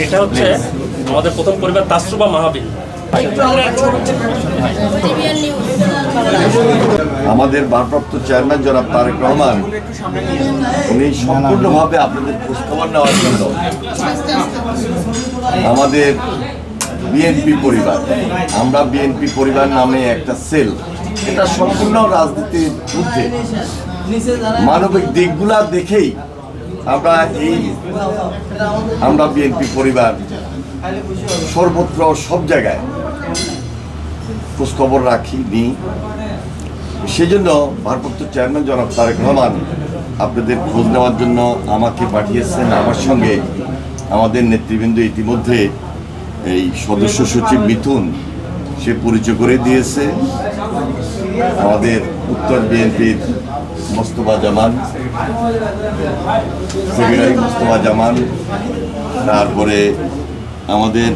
এটা হচ্ছে আমাদের প্রথম পরিবার তাসরুবা মাহাবিল। আমাদের ভারপ্রাপ্ত চেয়ারম্যান জনাব তারেক রহমান উনি সম্পূর্ণভাবে আপনাদের খোঁজখবর নেওয়ার জন্য আমাদের বিএনপি পরিবার, আমরা বিএনপি পরিবার নামে একটা সেল, এটা সম্পূর্ণ রাজনীতির ঊর্ধ্বে মানবিক দিকগুলা দেখেই আমরা বিএনপি পরিবার সর্বত্র সব জায়গায় খোঁজখবর রাখি নিই। সেজন্য ভারপ্রাপ্ত চেয়ারম্যান জনাব তারেক রহমান আপনাদের খোঁজ নেওয়ার জন্য আমাকে পাঠিয়েছেন। আমার সঙ্গে আমাদের নেতৃবৃন্দ ইতিমধ্যে এই সদস্য সচিব মিথুন সে পরিচয় করে দিয়েছে, আমাদের উত্তর বিএনপির মোস্তফা জামান, সেক্রেটারি মোস্তফা জামান, তারপরে আমাদের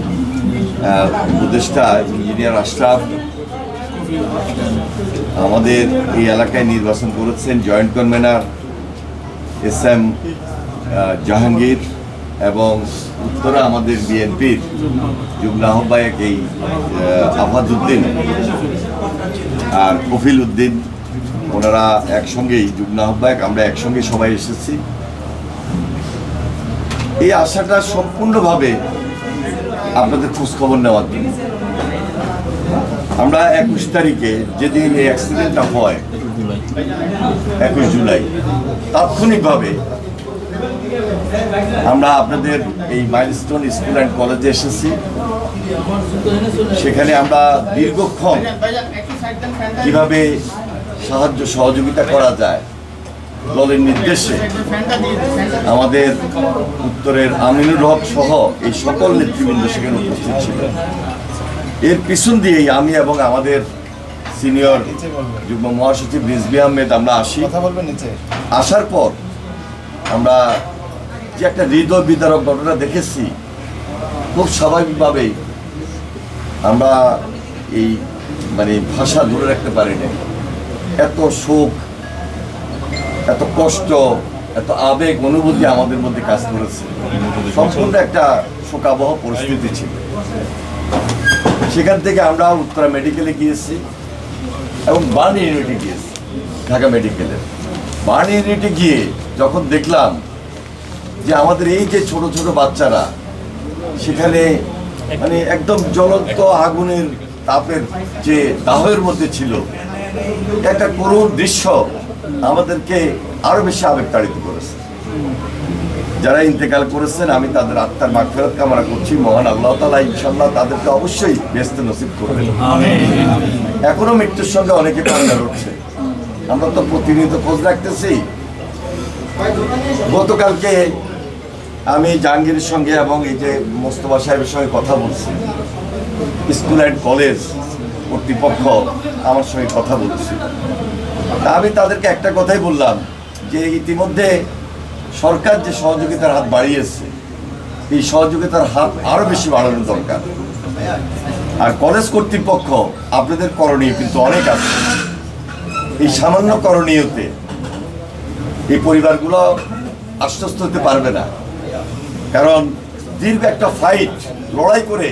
উপদেষ্টা ইঞ্জিনিয়ার আশরাফ, আমাদের এই এলাকায় নির্বাচন করেছেন জয়েন্ট কনভেনার এস.এম. জাহাঙ্গীর, এবং উত্তরা আমাদের বিএনপির যুগ্ম আহ্বায়ক এই আফাজউদ্দিন আর কফিল উদ্দিন, ওনারা একসঙ্গেই যুগ্ম আহ্বায়ক, আমরা একসঙ্গে সবাই এসেছি। এই আশাটা সম্পূর্ণভাবে আপনাদের খোঁজখবর নেওয়ার জন্য। আমরা 21 তারিখে যেদিন এই অ্যাক্সিডেন্টটা হয়, 21 জুলাই, তাৎক্ষণিকভাবে আমরা আপনাদের এই মাইলস্টোন স্কুল অ্যান্ড কলেজে এসেছি। সেখানে আমরা দীর্ঘক্ষণ কিভাবে সাহায্য সহযোগিতা করা যায় দলের নির্দেশে আমাদের উত্তরের আমিনুর হক সহ এই সকল নেতৃবৃন্দ সেখানে উপস্থিত ছিল। এর পিছন দিয়েই আমি এবং আমাদের সিনিয়র যুগ্ম মহাসচিব রিজভী আহমেদ আমরা আসি। আসার পর আমরা যে একটা হৃদয় বিদারক ঘটনা দেখেছি, খুব স্বাভাবিকভাবেই আমরা এই ভাষা ধরে রাখতে পারি না। এত শোক, এত কষ্ট, এত আবেগ অনুভূতি আমাদের মধ্যে কাজ করেছে। সম্পূর্ণ একটা শোকাবহ পরিস্থিতি ছিল। সেখান থেকে আমরা উত্তরা মেডিকেলে গিয়েছি এবং বার্ন ইউনিটে গিয়েছি, ঢাকা মেডিকেলের বার্ন ইউনিটে গিয়ে যখন দেখলাম যে আমাদের এই যে ছোট ছোট বাচ্চারা সেখানে একদম জ্বলন্ত আগুনের তাপের যে দাহের মধ্যে ছিল, একটা করুণ দৃশ্য আমাদেরকে আরো বেশি আবেগতাড়িত করেছে। যারা ইন্তেকাল করেছেন আমি তাদের আত্মার মাগফিরাত কামনা করছি। মহান আল্লাহ তাআলা ইনশাআল্লাহ তাদেরকে অবশ্যই বেহেশত নসিব করবেন। এখনো মৃত্যুর সঙ্গে অনেকে কান্না করছে, আমরা তো প্রতিনিয়ত খোঁজ রাখতেছি। গতকালকে আমি জাহাঙ্গীরের সঙ্গে এবং এই যে মোস্তফা সাহেবের সঙ্গে কথা বলছি, স্কুল অ্যান্ড কলেজ কর্তৃপক্ষ আমার সঙ্গে কথা বলছি। তা আমি তাদেরকে একটা কথাই বললাম যে ইতিমধ্যে সরকার যে সহযোগিতার হাত বাড়িয়েছে, এই সহযোগিতার হাত আরো বেশি বাড়ানো দরকার। আর কলেজ কর্তৃপক্ষ আপনাদের করণীয় কিন্তু অনেক আছে। এই সামান্য করণীয়তে এই পরিবারগুলো আশ্বস্ত হতে পারবে না, কারণ দীর্ঘ একটা ফাইট, লড়াই করে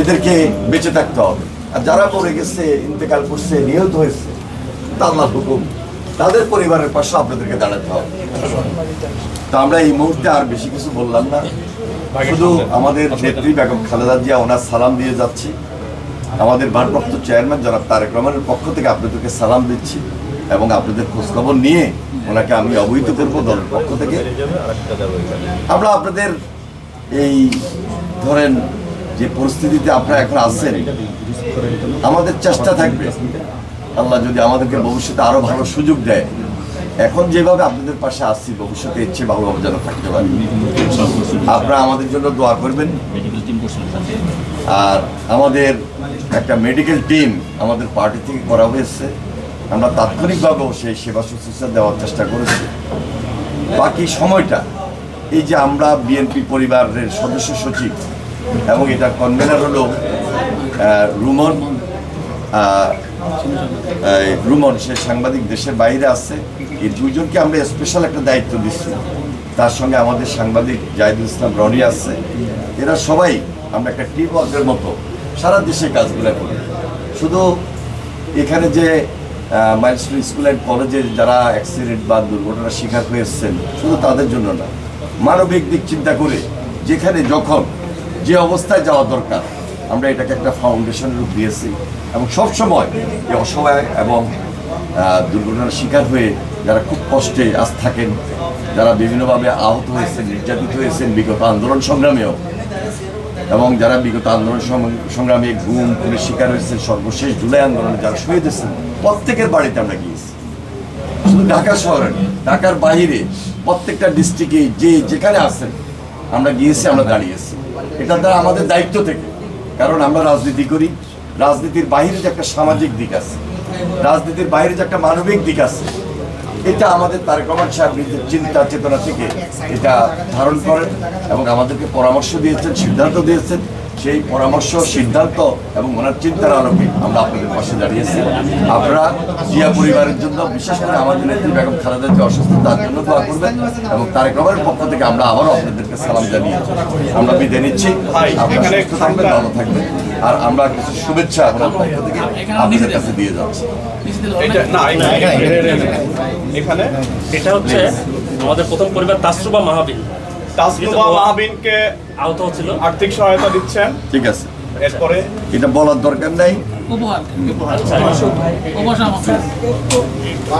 এদেরকে বেঁচে থাকতে হবে। আর যারা মরে গেছে, ইন্তেকাল করছে, নিহত হয়েছে, তা আল্লাহর হুকুম, তাদের পরিবারের পাশে আপনাদেরকে দাঁড়াতে হবে। তো আমরা এই মুহূর্তে আর বেশি কিছু বললাম না, শুধু আমাদের নেত্রী বেগম খালেদা জিয়া ওনার সালাম দিয়ে যাচ্ছি। আমাদের ভারপ্রাপ্ত চেয়ারম্যান জনাব তারেক রহমানের পক্ষ থেকে আপনাদেরকে সালাম দিচ্ছি এবং আপনাদের খোঁজখবর নিয়ে ওনাকে আমি অবহিত করবো দলের পক্ষ থেকে। আমরা আপনাদের এই ধরেন যে পরিস্থিতিতে আপনারা এখন আছেন, আমাদের চেষ্টা থাকবে আল্লাহ যদি আমাদেরকে ভবিষ্যতে আরো ভালো সুযোগ দেয়, এখন যেভাবে আপনাদের পাশে আসছি ভবিষ্যতে ইচ্ছে ভালোভাবে যেন থাকতে পারি। আপনারা আমাদের জন্য দোয়া করবেন। আর আমাদের একটা মেডিকেল টিম আমাদের পার্টি থেকে করা হয়েছে, আমরা তাৎক্ষণিকভাবেও সেই সেবা শুশ্রূষা দেওয়ার চেষ্টা করেছি। বাকি সময়টা এই যে আমরা বিএনপি পরিবারের সদস্য সচিব এবং এটার কনভেনার হলো রুমন, সে সাংবাদিক দেশের বাইরে আছে। এই দুইজনকে আমরা স্পেশাল একটা দায়িত্ব দিচ্ছি তার সঙ্গে আমাদের সাংবাদিক জাহিদুল ইসলাম রনি আছে, এরা সবাই আমরা একটা টিম ওয়ার্কের মতো সারা দেশে কাজগুলো করি। শুধু এখানে যে মাইলস্টোন স্কুল অ্যান্ড কলেজের যারা অ্যাক্সিডেন্ট বা দুর্ঘটনার শিকার হয়েছেন শুধু তাদের জন্য না, মানবিক দিক চিন্তা করে যেখানে যখন যে অবস্থায় যাওয়া দরকার আমরা এটাকে একটা ফাউন্ডেশনের রূপ দিয়েছি এবং সবসময় এই অসহায় এবং দুর্ঘটনার শিকার হয়ে যারা খুব কষ্টে আজ থাকেন, যারা বিভিন্নভাবে আহত হয়েছেন, নির্যাতিত হয়েছেন বিগত আন্দোলন সংগ্রামেও, এবং যারা বিগত আন্দোলন সংগ্রামে গুম খুনের শিকার হয়েছেন, সর্বশেষ জুলাই আন্দোলনে যারা শহীদ হয়েছেন প্রত্যেকের বাড়িতে আমরা গিয়েছি। শুধু ঢাকা শহরে, ঢাকার বাইরে প্রত্যেকটা ডিস্ট্রিক্টে যে যেখানে আছেন আমরা গিয়েছি, আমরা দাঁড়িয়েছি। এটা দ্বারা আমাদের দায়িত্ব থেকে, কারণ আমরা রাজনীতি করি, রাজনীতির বাইরে যে একটা সামাজিক দিক আছে, রাজনীতির বাইরে যে একটা মানবিক দিক আছে, এটা আমাদের তারেক রহমান সাহেব নিজের চিন্তা চেতনা থেকে এটা ধারণ করেন এবং আমাদেরকে পরামর্শ দিয়েছেন, সিদ্ধান্ত দিয়েছেন। সেই পরামর্শ, সিদ্ধান্ত এবং ওনার চিন্তার আলোকে আমরা আপনাদের পাশে দাঁড়িয়েছি। আপনারা জিয়া পরিবারের জন্য, বিশেষ করে আমাদের নেত্রী বেগম খালেদা জিয়া অসুস্থতার জন্য দোয়া করবেন এবং তারেক রহমানের পক্ষ থেকে আমরা আবারও আপনাদেরকে সালাম জানিয়ে আমরা বিদায় নিচ্ছি। আপনারা সুস্থ থাকবেন, ভালো থাকবেন, আর আমরা কিছু শুভেচ্ছা আপনার পক্ষ থেকে আপনাদের কাছে দিয়ে যাচ্ছি। এটা হচ্ছে আমাদের প্রথম পরিবার তাসরুবা মাহাবিন। তাসরুবা মাহাবিনকে আহত হচ্ছিল, আর্থিক সহায়তা দিচ্ছেন। ঠিক আছে, এরপরে এটা বলার দরকার নাই।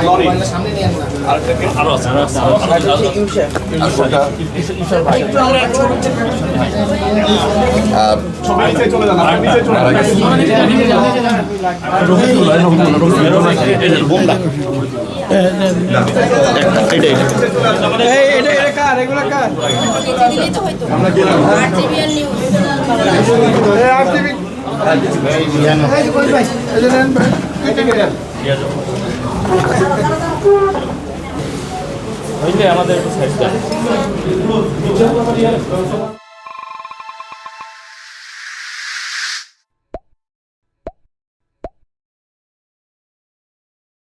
লরি আরেকটাকে আরো আছে, আর ছবি নিচে চলে যান, আপনি নিচে চলে যান। দিলেই তো হয়তো আরটিভিএন নিউজ হইলে আমাদের